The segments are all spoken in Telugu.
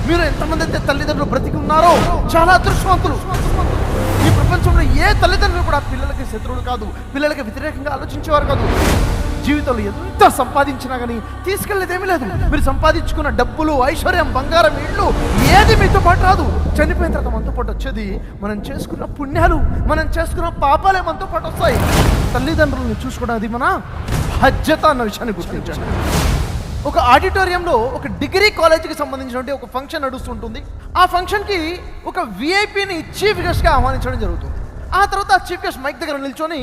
మీరు ఎంతమంది అయితే తల్లిదండ్రులు బ్రతికి ఉన్నారో చాలా అదృష్టవంతులు. ఈ ప్రపంచంలో ఏ తల్లిదండ్రులు కూడా పిల్లలకి శత్రువులు కాదు, పిల్లలకి వ్యతిరేకంగా ఆలోచించేవారు కాదు. జీవితంలో ఎంత సంపాదించినా కానీ తీసుకెళ్లేదేమీ లేదు. మీరు సంపాదించుకున్న డబ్బులు, ఐశ్వర్యం, బంగారం, ఇళ్ళు ఏది మీతో పాటు రాదు. చనిపోయిన తర్వాత మనతో పాటు వచ్చేది మనం చేసుకున్న పుణ్యాలు, మనం చేసుకున్న పాపాలే మనతో పాటు వస్తాయి. తల్లిదండ్రులను చూసుకోవడం అది మన బాధ్యత అన్న విషయాన్ని గుర్తించండి. ఒక ఆడిటోరియంలో ఒక డిగ్రీ కాలేజీకి సంబంధించినటువంటి ఒక ఫంక్షన్ నడుస్తుంటుంది. ఆ ఫంక్షన్కి ఒక విఐపిని చీఫ్ గెస్ట్గా ఆహ్వానించడం జరుగుతుంది. ఆ తర్వాత ఆ చీఫ్ గెస్ట్ మైక్ దగ్గర నిల్చొని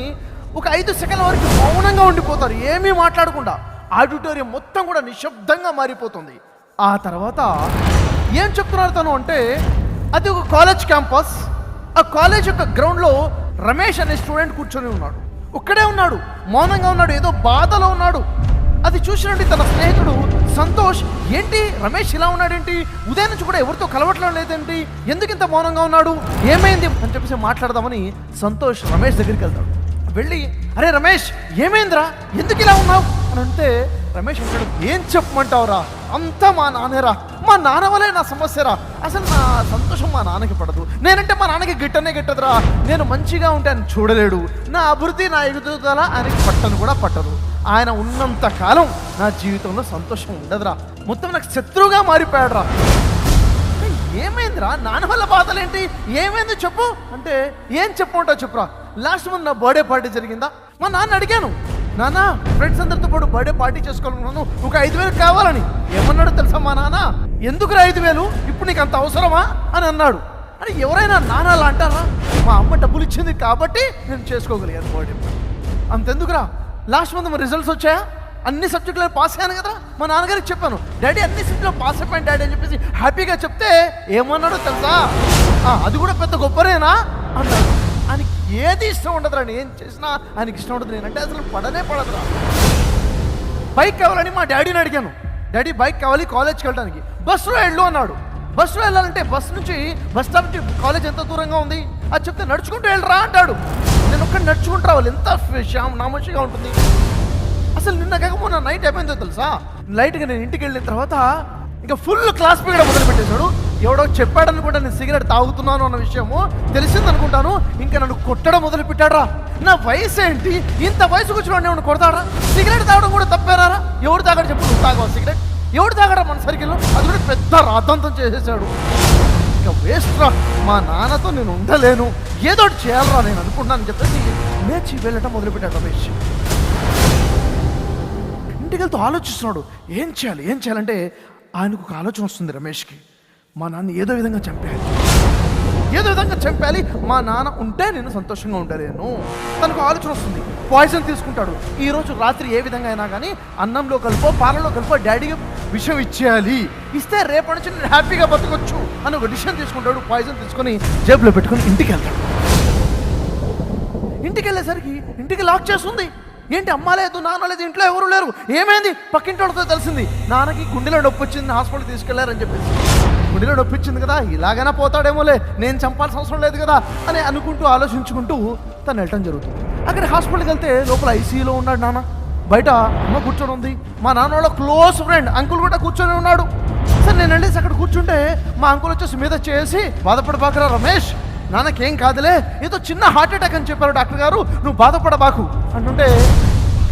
ఒక 5 సెకండ్ల వరకు మౌనంగా ఉండిపోతారు, ఏమీ మాట్లాడకుండా. ఆడిటోరియం మొత్తం కూడా నిశ్శబ్దంగా మారిపోతుంది. ఆ తర్వాత ఏం చెప్తున్నారు తను అంటే, అది ఒక కాలేజ్ క్యాంపస్. ఆ కాలేజ్ యొక్క గ్రౌండ్లో రమేష్ అనే స్టూడెంట్ కూర్చొని ఉన్నాడు. ఒక్కడే ఉన్నాడు, మౌనంగా ఉన్నాడు, ఏదో బాధలో ఉన్నాడు. అది చూసినట్టు తన స్నేహితుడు సంతోష్, ఏంటి రమేష్ ఇలా ఉన్నాడేంటి, ఉదయం నుంచి కూడా ఎవరితో కలవట్లేదు లేదేంటి, ఎందుకు ఇంత మౌనంగా ఉన్నాడు, ఏమైంది అని చెప్పేసి మాట్లాడదామని సంతోష్ రమేష్ దగ్గరికి వెళ్తాడు. వెళ్ళి, అరే రమేష్ ఏమైందిరా, ఎందుకు ఇలా ఉన్నావు అని అంటే, రమేష్ అంటాడు, ఏం చెప్పమంటావురా, అంతా మా నాన్నేరా, మా నాన్న వల్లే నా సమస్యరా, అసలు నా సంతోషం మా నాన్నకి పడదు, నేనంటే మా నాన్నకి గిట్టదురా, నేను మంచిగా ఉంటే ఆయన చూడలేడు, నా అభివృద్ధి నా ఎదుగుదల ఆయనకి పట్టను కూడా పట్టదు, ఆయన ఉన్నంత కాలం నా జీవితంలో సంతోషం ఉండదురా, మొత్తం నాకు శత్రువుగా మారిపోయాడురా. ఏమైందిరా, నాన్న వల్ల బాధలేంటి, ఏమైంది చెప్పు అంటే, ఏం చెప్పమంటావు చెప్పురా, లాస్ట్ మంత్ నా బర్త్డే పార్టీ జరిగిందా, మా నాన్న అడిగాను, నాన్న ఫ్రెండ్స్ అందరితో పాటు బర్త్డే పార్టీ చేసుకోవాలనుకున్నాను, ఒక 5,000 కావాలని. ఏమన్నాడు తెలుసా మా నాన్న, ఎందుకురా 5,000, ఇప్పుడు నీకు అంత అవసరమా అని అన్నాడు. అని ఎవరైనా నాన్న అలా అంటారా, మా అమ్మ డబ్బులు ఇచ్చింది కాబట్టి నేను చేసుకోగలిగాను బర్త్డే. అంతెందుకురా, లాస్ట్ మంత్ మా రిజల్ట్స్ వచ్చాయా, అన్ని సబ్జెక్టులో పాస్ అయ్యాను కదా, మా నాన్నగారికి చెప్పాను, డాడీ అన్ని సబ్జెక్టులో పాస్ అయిపోయాను డాడీ అని చెప్పేసి హ్యాపీగా చెప్తే ఏమన్నాడో తెలుసా, అది కూడా పెద్ద గొప్పనేనా అన్నాడు. ఆయనకి ఏది ఇష్టం ఉండదురా, ఏం చేసినా ఆయనకి ఇష్టం ఉండదు, నేనంటే అసలు పడదురా. బైక్ కావాలని మా డాడీని అడిగాను, డాడీ బైక్ కావాలి కాలేజ్కి వెళ్ళడానికి, బస్సులో వెళ్ళు అన్నాడు. బస్సులో వెళ్ళాలంటే బస్ నుంచి బస్ స్టాప్ నుంచి కాలేజ్ ఎంత దూరంగా ఉంది అది చెప్తే, నడుచుకుంటూ వెళ్ళరా అంటాడు. నేను ఒక్కడిని నడుచుకుంటూ రావాలి, ఎంత నామోషిగా ఉంటుంది. అసలు నిన్న కాకపోతే నైట్ అయిపోయిందో తెలుసా, లైట్గా నేను ఇంటికి వెళ్ళిన తర్వాత ఇంకా ఫుల్ క్లాస్ పీరియడ్ మొదలు పెట్టేశాడు. ఎవడో చెప్పాడనుకుంటా నేను సిగరెట్ తాగుతున్నాను అన్న విషయము తెలిసిందనుకుంటాను, ఇంకా నన్ను కొట్టడం మొదలు పెట్టాడరా. నా వయసు ఏంటి, ఇంత వయసు కూర్చోండి ఎవరు కొడతాడా, సిగరెట్ తాగడం కూడా తప్పేరారా, ఎవడు తాగాడు చెప్పు, నువ్వు తాగవా సిగరెట్, ఎవడు తాగడా మన సర్కిల్లో, అది కూడా పెద్ద రాద్ధాంతం చేసేసాడు. ఇంకా వేస్ట్ రా, మా నాన్నతో నేను ఉండలేను, ఏదో చేయాలరా నేను అనుకుంటున్నాను చెప్పేసి లేచి వెళ్ళటం మొదలుపెట్టాడు రమేష్. ఇంటికి వెళ్తూ ఆలోచిస్తున్నాడు, ఏం చేయాలంటే ఆయనకు ఒక ఆలోచన వస్తుంది రమేష్కి, మా నాన్న ఏదో విధంగా చంపాలి, మా నాన్న ఉంటే నేను సంతోషంగా ఉండలేను. తనకు ఆలోచన వస్తుంది, పాయిజన్ తీసుకుంటాడు. ఈరోజు రాత్రి ఏ విధంగా అయినా కానీ అన్నంలో కలిపో పాలలో కలిపో డాడీకి విషయం ఇచ్చేయాలి, ఇస్తే రేపటి నుంచి నేను హ్యాపీగా బతకొచ్చు అని ఒక డిసిషన్ తీసుకుంటాడు. పాయిజన్ తీసుకొని జేబులో పెట్టుకొని ఇంటికి వెళ్తాడు. ఇంటికి వెళ్ళేసరికి ఇంటికి లాక్ చేస్తుంది. ఏంటి అమ్మ లేదు, నాన్న లేదు, ఇంట్లో ఎవరు లేరు, ఏమైంది పక్కింటి వాళ్ళతో తెలిసింది, నాన్నకి గుండెలో నొప్పి వచ్చింది, హాస్పిటల్ తీసుకెళ్లారని చెప్పేసి. గుండెలో నొప్పి వచ్చింది కదా, ఇలాగైనా పోతాడేమోలే, నేను చంపాల్సిన అవసరం లేదు కదా అని అనుకుంటూ ఆలోచించుకుంటూ తను వెళ్ళటం జరుగుతుంది. అక్కడ హాస్పిటల్కి వెళ్తే లోపల ఐసీయూలో ఉన్నాడు నాన్న, బయట అమ్మ కూర్చొని ఉంది, మా నాన్న వాళ్ళ క్లోజ్ ఫ్రెండ్ అంకుల్ కూడా కూర్చొని ఉన్నాడు. సరే నేను వెళ్ళేసి అక్కడ కూర్చుంటే మా అంకుల్ వచ్చేసి మీద చేసి, బాధపడబాకురా రమేష్, నాన్నకేం కాదులే, ఏదో చిన్న హార్ట్ అటాక్ అని చెప్పారు డాక్టర్ గారు, నువ్వు బాధపడబాకు అంటుంటే,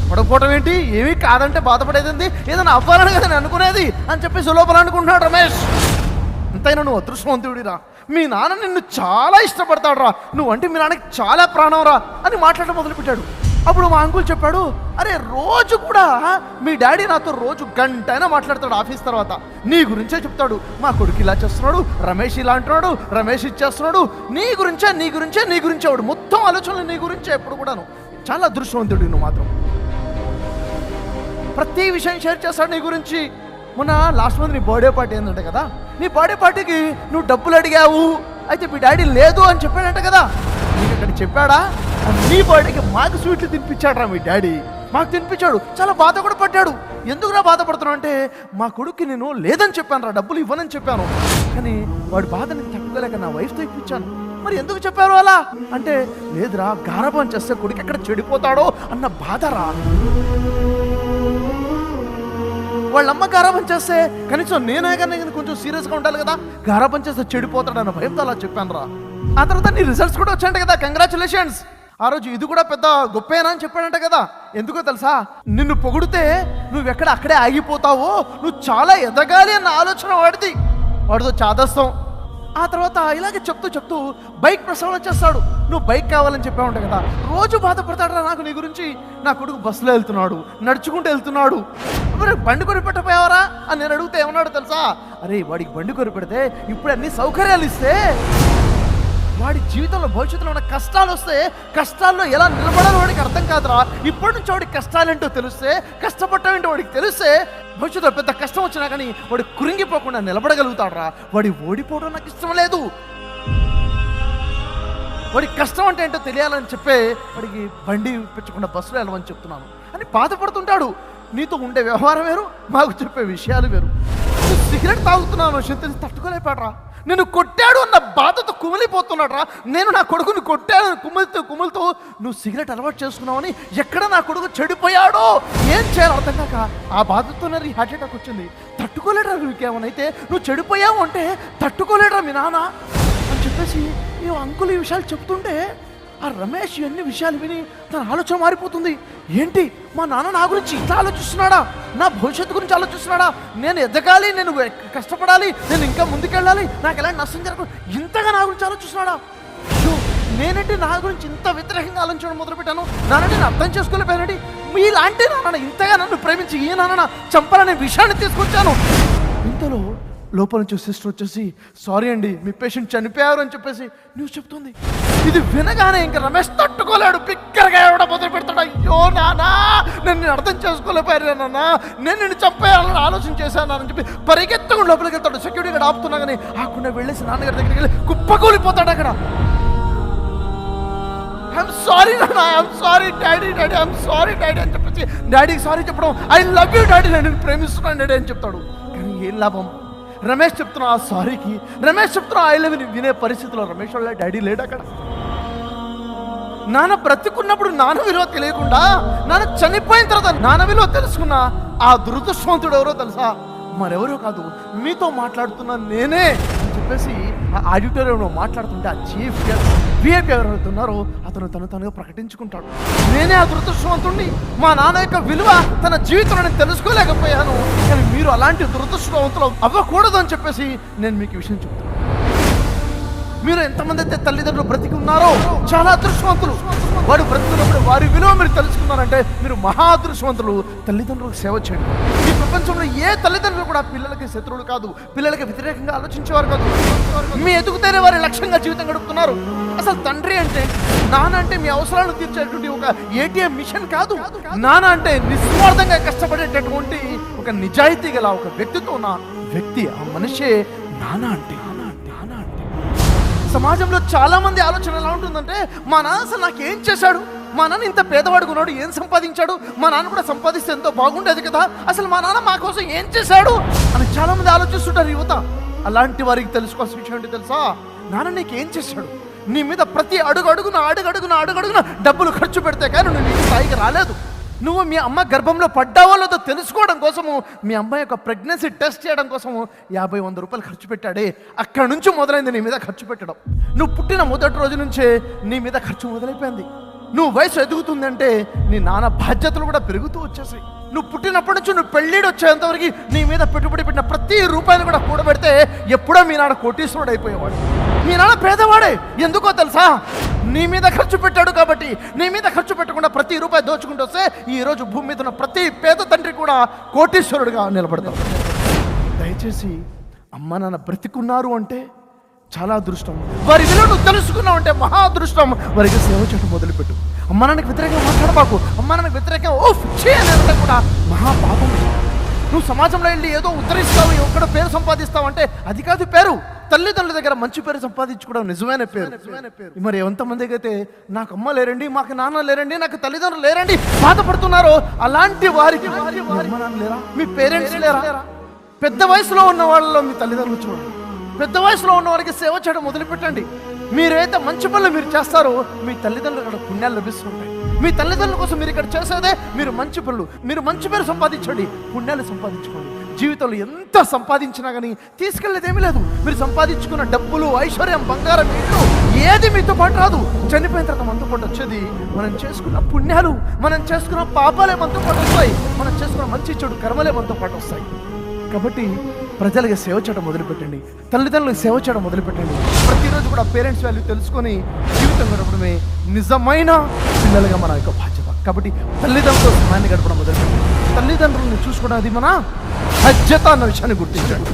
పడకపోవడం ఏంటి, ఏమీ కాదంటే బాధపడేది, ఏదైనా అవ్వాలని కదా నేను అనుకునేది అని చెప్పేసి లోపల అనుకుంటున్నాడు రమేష్. ఎంతైనా నువ్వు అదృష్టవంతుడిరా, మీ నాన్న నిన్ను చాలా ఇష్టపడతాడు రా, నువ్వు అంటే మీ నాన్నకి చాలా ప్రాణం రా అని మాట్లాడడం మొదలుపెట్టాడు. అప్పుడు మా అంకుల్ చెప్పాడు, అరే రోజు కూడా మీ డాడీ నాతో రోజు గంట అయినా మాట్లాడతాడు, ఆఫీస్ తర్వాత నీ గురించే చెప్తాడు, మా కొడుకు ఇలా చేస్తున్నాడు, రమేష్ ఇలా అంటున్నాడు, రమేష్ ఇచ్చేస్తున్నాడు, నీ గురించే వాడు మొత్తం ఆలోచనలు నీ గురించే ఎప్పుడు కూడాను. చాలా అదృష్టవంతుడు నువ్వు మాత్రం, ప్రతి విషయం షేర్ చేస్తాడు నీ గురించి. మొన్న లాస్ట్ మంత్ నీ బర్త్డే పార్టీ ఏంటంటే కదా, నీ బర్త్డే పార్టీకి నువ్వు డబ్బులు అడిగావు, అయితే మీ డాడీ లేదు అని చెప్పాడంట కదా, నీకు ఇక్కడ చెప్పాడా, నీ బర్త్డేకి మాకు స్వీట్లు తినిపించాడు రా మీ డాడీ, మాకు తినిపించాడు, చాలా బాధ కూడా పడ్డాడు. ఎందుకురా బాధపడుతున్నావు అంటే, మా కొడుక్కి నేను లేదని చెప్పాను రా, డబ్బులు ఇవ్వనని చెప్పాను, కానీ వాడి బాధని తట్టుకోలేక నా వైఫ్తో ఇప్పించాను. మరి ఎందుకు చెప్పారు అలా అంటే, లేదురా గారాబం చేస్తే కొడుకు ఎక్కడ చెడిపోతాడో అన్న బాధరా. వాళ్ళమ్మ గారాబం చేస్తే కనీసం నేనే కానీ కొంచెం సీరియస్గా ఉండాలి కదా, గారాబం చేస్తే చెడిపోతాడు అన్న భయంతో అలా చెప్పాను రా. ఆ తర్వాత నీ రిజల్ట్స్ కూడా వచ్చాయంట కదా, కంగ్రాచులేషన్స్. ఆ రోజు ఇది కూడా పెద్ద గొప్పేనా అని చెప్పాడంట కదా. ఎందుకో తెలుసా, నిన్ను పొగిడితే నువ్వెక్కడ అక్కడే ఆగిపోతావో, నువ్వు చాలా ఎదగాలి అన్న ఆలోచన వాడితో చాదస్తాం. ఆ తర్వాత ఇలాగే చెప్తూ బైక్ ప్రసవన చేస్తాడు. నువ్వు బైక్ కావాలని చెప్పావుంట కదా, రోజు బాధపడతాడు నాకు నీ గురించి. నా కొడుకు బస్సులో వెళ్తున్నాడు, నడుచుకుంటూ వెళ్తున్నాడు, మరి బండి కొని పెట్టపోయావరా అని నేను అడిగితే ఏమన్నాడు తెలుసా, అరే వాడికి బండి కొని పెడితే ఇప్పుడు అన్ని సౌకర్యాలు ఇస్తే వాడి జీవితంలో భవిష్యత్తులో ఉన్న కష్టాలు వస్తే కష్టాల్లో ఎలా నిలబడాలో వాడికి అర్థం కాదురా. ఇప్పటి నుంచి వాడికి కష్టాలేంటో తెలిస్తే, కష్టపడటమేంటో వాడికి తెలిస్తే భవిష్యత్తులో పెద్ద కష్టం వచ్చినా కానీ వాడు కురింగిపోకుండా నిలబడగలుగుతాడురా. వాడి ఓడిపోవడం నాకు ఇష్టం లేదు. వాడికి కష్టం అంటే ఏంటో తెలియాలని చెప్పే వాడికి బండి పెంచకుండా బస్సులో వెళ్ళమని చెప్తున్నాను అని బాధపడుతుంటాడు. నీతో ఉండే వ్యవహారం వేరు, మాకు చెప్పే విషయాలు వేరు. నువ్వు సిగరెట్ తాగుతున్నాను శంతిని తట్టుకోలేపాడరా. నేను కొట్టాడు అన్న బాధతో కుమిలిపోతున్నాడు రా. నేను నా కొడుకుని కొట్టాను కుములుతూ నువ్వు సిగరెట్ అలవాటు చేసుకున్నావని, ఎక్కడ నా కొడుకు చెడిపోయాడో ఏం చేయాలో అర్థం కాక ఆ బాధతోనే హార్ట్ అటాక్ వచ్చింది. తట్టుకోలేడరా నీకేమనైతే, నువ్వు చెడిపోయావు అంటే తట్టుకోలేడరా మీ నాన్న అని చెప్పేసి ఈ అంకుల్ ఈ విషయాలు చెప్తుంటే ఆ రమేష్ ఎన్ని విషయాలు విని తన ఆలోచన మారిపోతుంది. ఏంటి మా నాన్న నా గురించి ఇంత ఆలోచిస్తున్నాడా, నా భవిష్యత్తు గురించి ఆలోచిస్తున్నాడా, నేను ఎదగాలి, నేను కష్టపడాలి, నేను ఇంకా ముందుకెళ్ళాలి, నాకు ఎలాంటి నష్టం జరగదు, ఇంతగా నా గురించి ఆలోచిస్తున్నాడా. నేనంటే నా గురించి ఇంత వ్యతిరేకంగా ఆలోచించడం మొదలుపెట్టాను. నాన్న నేను అర్థం చేసుకోలేకపోయానండి. మీలాంటి నాన్న ఇంతగా నన్ను ప్రేమించి ఈ నాన్న చంపాలనే విషయాన్ని తీసుకొచ్చాను. ఇంతలో లోపల నుంచి సిస్టర్ వచ్చేసి, సారీ అండి మీ పేషెంట్ చనిపోయారు అని చెప్పేసి న్యూస్ చెప్తుంది. ఇది వినగానే ఇంకా రమేష్ తట్టుకోలేడు, బిగ్గరగా ఎవడ మొదలు పెడతాడు. అయ్యో నానా, నేను అర్థం చేసుకోలేకపోయారు నాన్న, నేను నిన్ను చంపేయాలని ఆలోచన చేశాను అని చెప్పి పరిగెత్తుకుని లోపలికి వెళ్తాడు. సెక్యూరిటీ గార్డ్ ఆపుతున్నా కానీ ఆకుండా వెళ్ళేసి నాన్నగారి దగ్గరికి వెళ్ళి కుప్పకూలిపోతాడు అక్కడ. ఐఎమ్ సారీ నాన్న, I'm sorry daddy, I'm sorry daddy అని చెప్పేసి డాడీకి సారీ చెప్పడం, ఐ లవ్ యూ డాడీ, నేను ప్రేమిస్తున్నాను డాడీ అని చెప్తాడు. కానీ ఏం లాభం, రమేష్ చెప్తున్నా ఆ సారీకి, రమేష్ చెప్తున్నా ఐ లవ్ యూ వినే పరిస్థితిలో రమేష్ వాళ్ళ డాడీ లేడు అక్కడ. నాన్న బ్రతికున్నప్పుడు నాన్న విలువ తెలియకుండా, నాన్న చనిపోయిన తర్వాత నాన్న విలువ తెలుసుకున్న ఆ దురదృష్టవంతుడు ఎవరో తెలుసా, మరెవరో కాదు, మీతో మాట్లాడుతున్నా నేనే అని చెప్పేసి ఆ ఆడిటోరియంలో మాట్లాడుతుంటే ఆ చీఫ్ విఐపి ఎవరైతే ఉన్నారో అతను తనగా ప్రకటించుకుంటాడు. నేనే ఆ దురదృష్టవంతుడిని, మా నాన్న యొక్క విలువ తన జీవితంలో నేను తెలుసుకోలేకపోయాను, కానీ మీరు అలాంటి దురదృష్టవంతులు అవ్వకూడదు అని చెప్పేసి నేను మీకు ఈ విషయం చెప్తాను. మీరు ఎంతమంది అయితే తల్లిదండ్రులు బ్రతికి ఉన్నారో చాలా అదృష్టవంతులు. వాడు బ్రతికినప్పుడు వారి విలువ మీరు తెలుసుకున్నారంటే మీరు మహా అదృష్టవంతులు. తల్లిదండ్రులకు సేవ చేయండి. ఈ ప్రపంచంలో ఏ తల్లిదండ్రులు కూడా పిల్లలకి శత్రువులు కాదు, పిల్లలకి వ్యతిరేకంగా ఆలోచించేవారు కాదు. మీ ఎదుగుతేనే వారి లక్ష్యంగా జీవితం గడుపుతున్నారు. అసలు తండ్రి అంటే, నాన్న అంటే మీ అవసరాలు తీర్చేటువంటి ఒక ఏటీఎం మిషన్ కాదు. నాన్న అంటే నిస్వార్థంగా కష్టపడేటటువంటి ఒక నిజాయితీ గల ఒక వ్యక్తితో ఉన్న వ్యక్తి, ఆ మనిషే నాన్న అంటే. సమాజంలో చాలా మంది ఆలోచన ఎలా ఉంటుందంటే, మా నాన్న అసలు నాకేం చేశాడు, మా నాన్న ఇంత పేదవాడుగా ఉన్నాడు, ఏం సంపాదించాడు, మా నాన్న కూడా సంపాదిస్తే ఎంతో బాగుండేది కదా, అసలు మా నాన్న మా కోసం ఏం చేశాడు అని చాలా మంది ఆలోచిస్తుంటారు యువత. అలాంటి వారికి తెలుసుకోవాల్సిన విషయం ఏంటి తెలుసా, నాన్న నీకేం చేశాడు, నీ మీద ప్రతి అడుగడుగున డబ్బులు ఖర్చు పెడితే కానీ నువ్వు నీ స్థాయికి రాలేదు. నువ్వు మీ అమ్మ గర్భంలో పడ్డావో లేదో తెలుసుకోవడం కోసము, మీ అమ్మాయి యొక్క ప్రెగ్నెన్సీ టెస్ట్ చేయడం కోసము 50-100 రూపాయలు ఖర్చు పెట్టాడే. అక్కడ నుంచి మొదలైంది నీ మీద ఖర్చు పెట్టడం. నువ్వు పుట్టిన మొదటి రోజు నుంచే నీ మీద ఖర్చు మొదలైపోయింది. నువ్వు వయసు ఎదుగుతుందంటే నీ నాన్న బాధ్యతలు కూడా పెరుగుతూ వచ్చేసాయి. నువ్వు పుట్టినప్పటి నుంచి నువ్వు పెళ్ళిడు వచ్చేంతవరకు నీ మీద పెట్టుబడి పెట్టిన ప్రతి రూపాయలు కూడా కూడబెడితే ఎప్పుడో మీ నాన్న కోటీశ్వరుడు అయిపోయేవాడు. మీ నాన్న పేదవాడే, ఎందుకో తెలుసా, నీ మీద ఖర్చు పెట్టాడు కాబట్టి. నీ మీద ఖర్చు పెట్టకుండా ప్రతి రూపాయి దోచుకుంటూ వస్తే ఈరోజు భూమి మీద ఉన్న ప్రతి పేద తండ్రి కూడా కోటీశ్వరుడుగా నిలబడతాడు. దయచేసి అమ్మ నాన్న బ్రతికున్నారు అంటే చాలా అదృష్టం. వారి విలువను తెలుసుకున్నావు అంటే మహా అదృష్టం. వారికి సేవ చేయడం మొదలుపెట్టు. అమ్మ నాన్నకి వ్యతిరేకంగా మాట్లాడబాకు. అమ్మ నాన్నకి వ్యతిరేకంగా చేయాలంటే కూడా మహాపాపం. నువ్వు సమాజంలో వెళ్ళి ఏదో ఉద్ధరిస్తావు, ఎక్కడ పేరు సంపాదిస్తావు అంటే అది కాదు పేరు. తల్లిదండ్రుల దగ్గర మంచి పేరు సంపాదించుకోవడం నిజమైన పేరు. మరి ఎంతమందికి అయితే నాకు అమ్మ లేరండి, మాకు నాన్న లేరండి, నాకు తల్లిదండ్రులు లేరండి బాధపడుతున్నారో, అలాంటి వారికి అమ్మ నాన్న లేరా, మీ పేరెంట్స్ లేరా? పెద్ద వయసులో ఉన్న వాళ్ళలో మీ తల్లిదండ్రులు చూడండి. పెద్ద వయసులో ఉన్న వారికి సేవ చేయడం మొదలుపెట్టండి. మీరైతే మంచి పనులు మీరు చేస్తారో మీ తల్లిదండ్రులు అక్కడ పుణ్యాలు లభిస్తుంటాయి. మీ తల్లిదండ్రుల కోసం మీరు ఇక్కడ చేసేదే మీరు మంచి పనులు, మీరు మంచి పేరు సంపాదించండి, పుణ్యాలు సంపాదించుకోండి. జీవితంలో ఎంత సంపాదించినా కానీ తీసుకెళ్ళేది ఏమీ లేదు. మీరు సంపాదించుకున్న డబ్బులు, ఐశ్వర్యం, బంగారం, ఇల్లు ఏది మీతో పాటు రాదు. చనిపోయిన తర్వాత మనతో పాటు వచ్చేది మనం చేసుకున్న పుణ్యాలు, మనం చేసుకున్న పాపాలే మనతో పాటు వస్తాయి, మనం చేసుకున్న మంచి చెడు కర్మలే మనతో పాటు వస్తాయి. కాబట్టి ప్రజలకి సేవ చేయడం మొదలుపెట్టండి, తల్లిదండ్రులకు సేవ చేయడం మొదలుపెట్టండి. ప్రతిరోజు కూడా పేరెంట్స్ వాల్యూ తెలుసుకొని జీవితం గడపడమే నిజమైన పిల్లలుగా మన యొక్క బాధ్యత. కాబట్టి తల్లిదండ్రులతో సమయాన్ని గడపడం మొదలుపెట్టండి. తల్లిదండ్రులను చూసుకోవడం అది మన బాధ్యత అన్న విషయాన్ని గుర్తించండి.